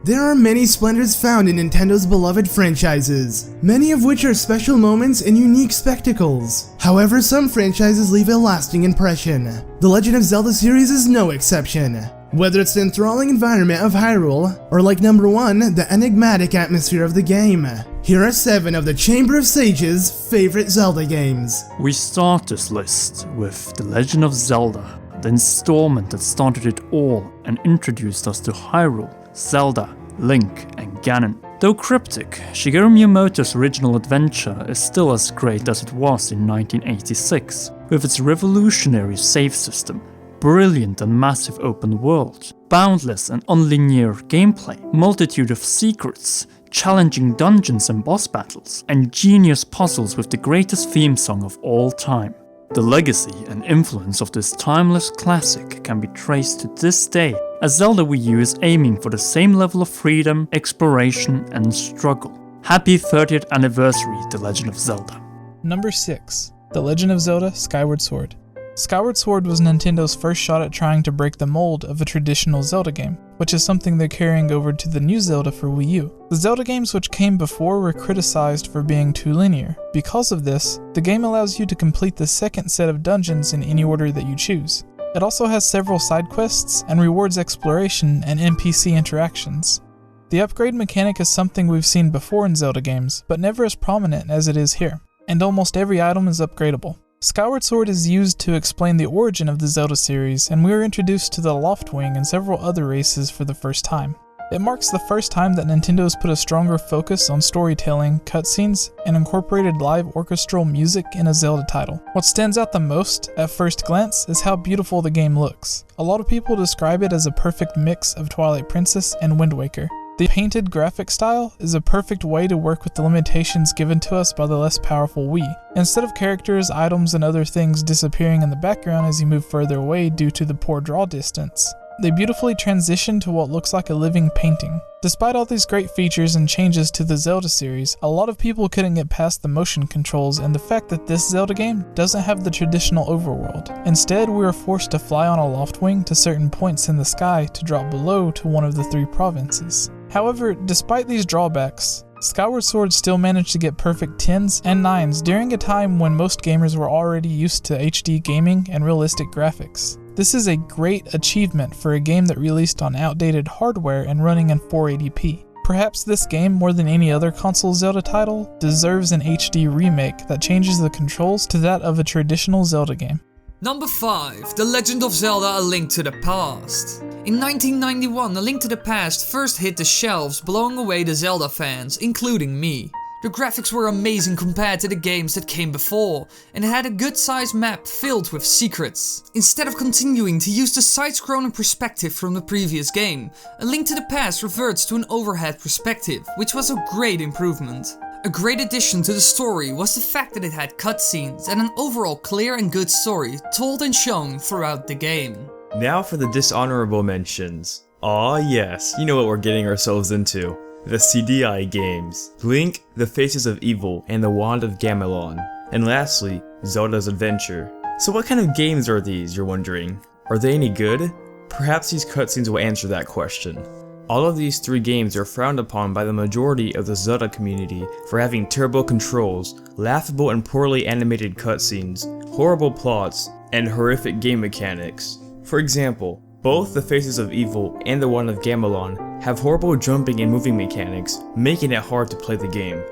There are many splendors found in Nintendo's beloved franchises, many of which are special moments and unique spectacles. However, some franchises leave a lasting impression. The Legend of Zelda series is no exception. Whether it's the enthralling environment of Hyrule, or like number 1, the enigmatic atmosphere of the game. Here are 7 of the Chamber of Sage's favorite Zelda games. We start this list with The Legend of Zelda, the installment that started it all and introduced us to Hyrule, Zelda, Link, and Ganon. Though cryptic, Shigeru Miyamoto's original adventure is still as great as it was in 1986, with its revolutionary save system, brilliant and massive open world, boundless and unlinear gameplay, multitude of secrets, challenging dungeons and boss battles, and genius puzzles with the greatest theme song of all time. The legacy and influence of this timeless classic can be traced to this day, as Zelda Wii U is aiming for the same level of freedom, exploration, and struggle. Happy 30th anniversary, The Legend of Zelda. Number 6. The Legend of Zelda Skyward Sword. Skyward Sword was Nintendo's first shot at trying to break the mold of a traditional Zelda game, which is something they're carrying over to the new Zelda for Wii U. The Zelda games which came before were criticized for being too linear. Because of this, the game allows you to complete the second set of dungeons in any order that you choose. It also has several side quests and rewards exploration and NPC interactions. The upgrade mechanic is something we've seen before in Zelda games, but never as prominent as it is here, and almost every item is upgradable. Skyward Sword is used to explain the origin of the Zelda series, and we are introduced to the Loftwing and several other races for the first time. It marks the first time that Nintendo has put a stronger focus on storytelling, cutscenes, and incorporated live orchestral music in a Zelda title. What stands out the most, at first glance, is how beautiful the game looks. A lot of people describe it as a perfect mix of Twilight Princess and Wind Waker. The painted graphic style is a perfect way to work with the limitations given to us by the less powerful Wii. Instead of characters, items, and other things disappearing in the background as you move further away due to the poor draw distance, they beautifully transition to what looks like a living painting. Despite all these great features and changes to the Zelda series, a lot of people couldn't get past the motion controls and the fact that this Zelda game doesn't have the traditional overworld. Instead, we are forced to fly on a Loftwing to certain points in the sky to drop below to one of the 3 provinces. However, despite these drawbacks, Skyward Sword still managed to get perfect 10s and 9s during a time when most gamers were already used to HD gaming and realistic graphics. This is a great achievement for a game that released on outdated hardware and running in 480p. Perhaps this game, more than any other console Zelda title, deserves an HD remake that changes the controls to that of a traditional Zelda game. Number 5. The Legend of Zelda: A Link to the Past. In 1991, A Link to the Past first hit the shelves, blowing away the Zelda fans, including me. The graphics were amazing compared to the games that came before, and it had a good sized map filled with secrets. Instead of continuing to use the side-scrolling perspective from the previous game, A Link to the Past reverts to an overhead perspective, which was a great improvement. A great addition to the story was the fact that it had cutscenes and an overall clear and good story told and shown throughout the game. Now for the dishonorable mentions. Aw yes, you know what we're getting ourselves into. The CDI games. Link, The Faces of Evil, and The Wand of Gamelon. And lastly, Zelda's Adventure. So what kind of games are these, you're wondering? Are they any good? Perhaps these cutscenes will answer that question. All of these 3 games are frowned upon by the majority of the Zelda community for having terrible controls, laughable and poorly animated cutscenes, horrible plots, and horrific game mechanics. For example, both The Faces of Evil and The Wand of Gamelon have horrible jumping and moving mechanics, making it hard to play the game.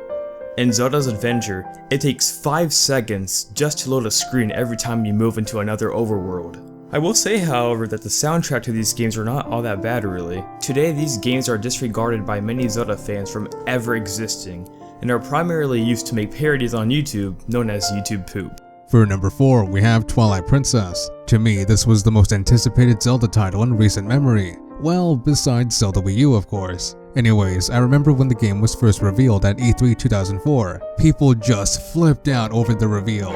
In Zelda's Adventure, it takes 5 seconds just to load a screen every time you move into another overworld. I will say, however, that the soundtrack to these games are not all that bad really. Today, these games are disregarded by many Zelda fans from ever existing, and are primarily used to make parodies on YouTube, known as YouTube poop. For number 4, we have Twilight Princess. To me, this was the most anticipated Zelda title in recent memory. Well, besides Zelda Wii U, of course. Anyways, I remember when the game was first revealed at E3 2004. People just flipped out over the reveal.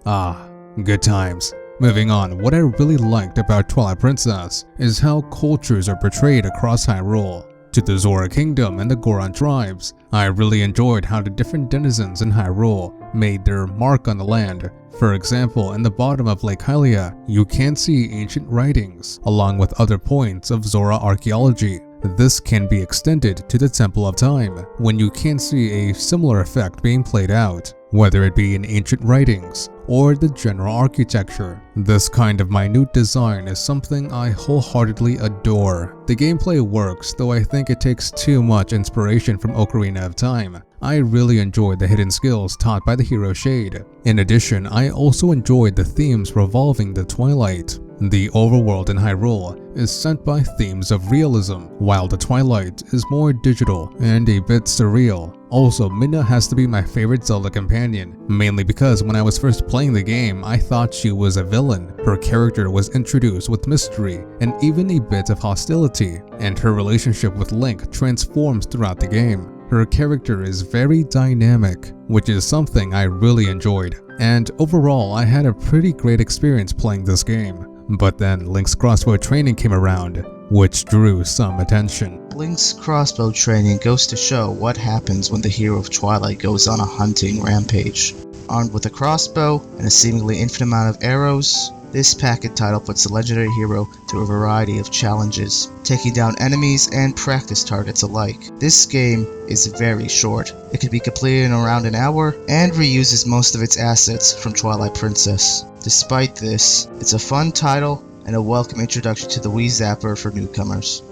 Ah, good times. Moving on, what I really liked about Twilight Princess is how cultures are portrayed across Hyrule. to the Zora Kingdom and the Goron tribes. I really enjoyed how the different denizens in Hyrule made their mark on the land. For example, in the bottom of Lake Hylia, you can see ancient writings, along with other points of Zora archaeology. This can be extended to the Temple of Time, when you can see a similar effect being played out, whether it be in ancient writings or the general architecture. This kind of minute design is something I wholeheartedly adore. The gameplay works, though I think it takes too much inspiration from Ocarina of Time. I really enjoyed the hidden skills taught by the hero Shade. In addition, I also enjoyed the themes revolving the Twilight. The overworld in Hyrule is sent by themes of realism, while the Twilight is more digital and a bit surreal. Also, Midna has to be my favorite Zelda companion, mainly because when I was first playing the game, I thought she was a villain. Her character was introduced with mystery and even a bit of hostility, and her relationship with Link transforms throughout the game. Her character is very dynamic, which is something I really enjoyed, and overall I had a pretty great experience playing this game. But then Link's crossbow training came around, which drew some attention. Link's crossbow training goes to show what happens when the hero of Twilight goes on a hunting rampage. Armed with a crossbow and a seemingly infinite amount of arrows, this packet title puts the legendary hero through a variety of challenges, taking down enemies and practice targets alike. This game is very short. It can be completed in around an hour and reuses most of its assets from Twilight Princess. Despite this, it's a fun title and a welcome introduction to the Wii Zapper for newcomers.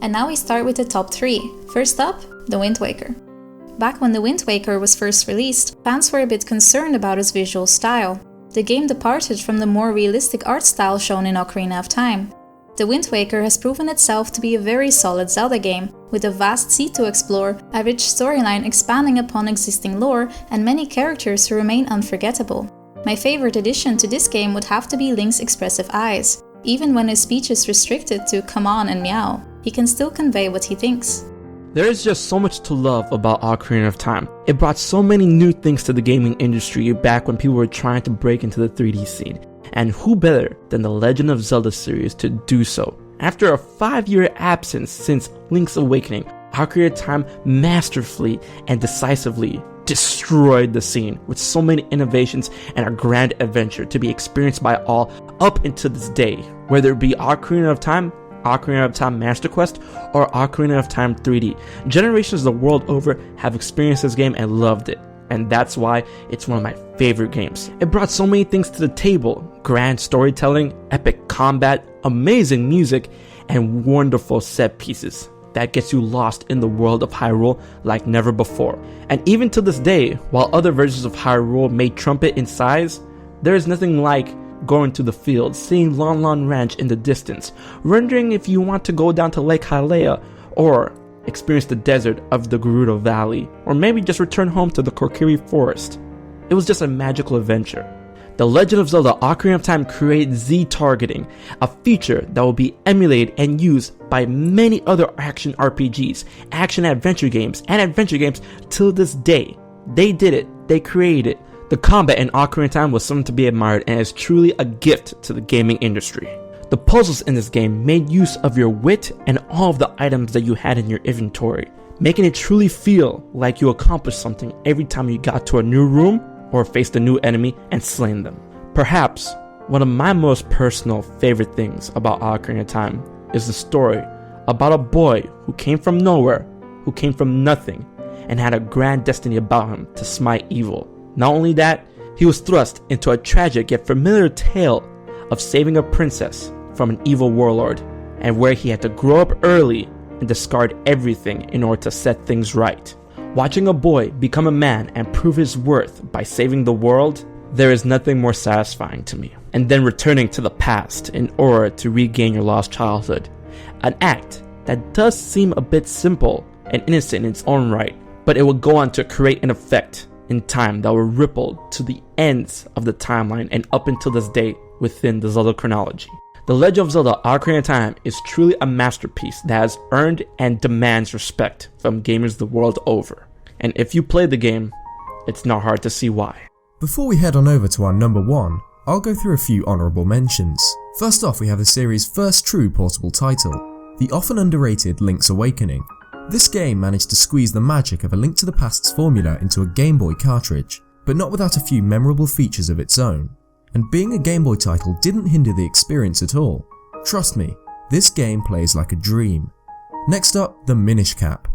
And now we start with the top 3. First up, The Wind Waker. Back when The Wind Waker was first released, fans were a bit concerned about its visual style. The game departed from the more realistic art style shown in Ocarina of Time. The Wind Waker has proven itself to be a very solid Zelda game, with a vast sea to explore, a rich storyline expanding upon existing lore, and many characters who remain unforgettable. My favorite addition to this game would have to be Link's expressive eyes. Even when his speech is restricted to "come on" and "meow", he can still convey what he thinks. There is just so much to love about Ocarina of Time. It brought so many new things to the gaming industry back when people were trying to break into the 3D scene. And who better than the Legend of Zelda series to do so? After a 5-year absence since Link's Awakening, Ocarina of Time masterfully and decisively destroyed the scene with so many innovations and a grand adventure to be experienced by all up until this day, whether it be Ocarina of Time, Ocarina of Time Master Quest, or Ocarina of Time 3D. Generations the world over have experienced this game and loved it, and that's why it's one of my favorite games. It brought so many things to the table: grand storytelling, epic combat, amazing music, and wonderful set pieces that gets you lost in the world of Hyrule like never before. And even to this day, while other versions of Hyrule may trumpet in size, there is nothing like going to the field, seeing Lon Lon Ranch in the distance, wondering if you want to go down to Lake Hylia, or experience the desert of the Gerudo Valley, or maybe just return home to the Kokiri Forest. It was just a magical adventure. The Legend of Zelda Ocarina of Time created Z-targeting, a feature that will be emulated and used by many other action RPGs, action-adventure games, and adventure games till this day. They did it. They created it. The combat in Ocarina of Time was something to be admired and is truly a gift to the gaming industry. The puzzles in this game made use of your wit and all of the items that you had in your inventory, making it truly feel like you accomplished something every time you got to a new room or faced a new enemy and slain them. Perhaps one of my most personal favorite things about Ocarina of Time is the story about a boy who came from nowhere, who came from nothing, and had a grand destiny about him to smite evil. Not only that, he was thrust into a tragic yet familiar tale of saving a princess from an evil warlord, and where he had to grow up early and discard everything in order to set things right. Watching a boy become a man and prove his worth by saving the world, there is nothing more satisfying to me. And then returning to the past in order to regain your lost childhood. An act that does seem a bit simple and innocent in its own right, but it will go on to create an effect in time that will ripple to the ends of the timeline and up until this day within the Zelda chronology. The Legend of Zelda Ocarina of Time is truly a masterpiece that has earned and demands respect from gamers the world over. And if you play the game, it's not hard to see why. Before we head on over to our number 1, I'll go through a few honourable mentions. First off, we have the series' first true portable title, the often underrated Link's Awakening. This game managed to squeeze the magic of A Link to the Past's formula into a Game Boy cartridge, but not without a few memorable features of its own. And being a Game Boy title didn't hinder the experience at all. Trust me, this game plays like a dream. Next up, the Minish Cap.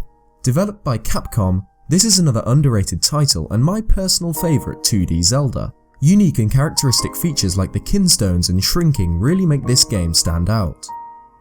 Developed by Capcom, this is another underrated title and my personal favourite 2D Zelda. Unique and characteristic features like the kinstones and shrinking really make this game stand out.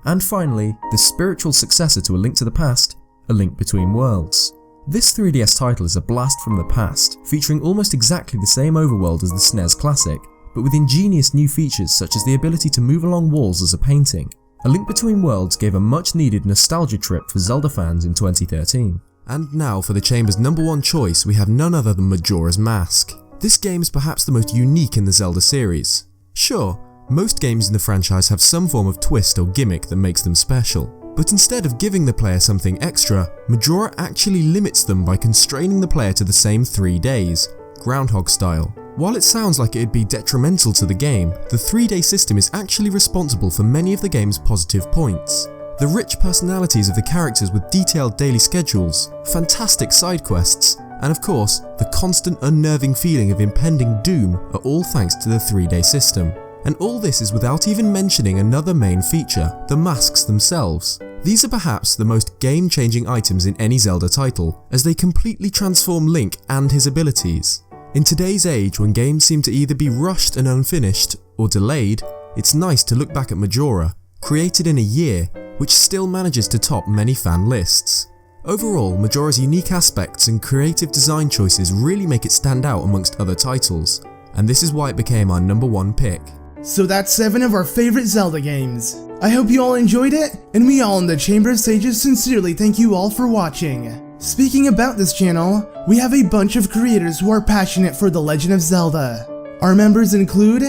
And finally, the spiritual successor to A Link to the Past, A Link Between Worlds. This 3DS title is a blast from the past, featuring almost exactly the same overworld as the SNES classic, but with ingenious new features such as the ability to move along walls as a painting. A Link Between Worlds gave a much needed nostalgia trip for Zelda fans in 2013. And now for the Chamber's #1 choice, we have none other than Majora's Mask. This game is perhaps the most unique in the Zelda series. Sure, most games in the franchise have some form of twist or gimmick that makes them special. But instead of giving the player something extra, Majora actually limits them by constraining the player to the same 3 days, Groundhog style. While it sounds like it'd be detrimental to the game, the 3-day system is actually responsible for many of the game's positive points. The rich personalities of the characters with detailed daily schedules, fantastic side quests, and of course, the constant unnerving feeling of impending doom are all thanks to the 3-day system. And all this is without even mentioning another main feature, the masks themselves. These are perhaps the most game-changing items in any Zelda title, as they completely transform Link and his abilities. In today's age, when games seem to either be rushed and unfinished, or delayed, it's nice to look back at Majora, created in a year, which still manages to top many fan lists. Overall, Majora's unique aspects and creative design choices really make it stand out amongst other titles, and this is why it became our #1 pick. So that's 7 of our favorite Zelda games. I hope you all enjoyed it, and we all in the Chamber of Sages sincerely thank you all for watching. Speaking about this channel, we have a bunch of creators who are passionate for The Legend of Zelda. Our members include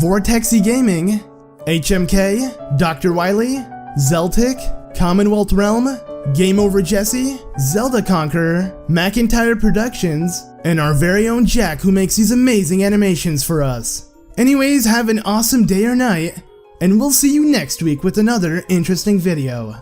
VortexxyGaming, HMK, Dr. Wily, Zeltik, Commonwealth Realm, GameOverJesse, Zelda Conqueror, Macintyre Productions, and our very own Jack who makes these amazing animations for us. Anyways, have an awesome day or night, and we'll see you next week with another interesting video.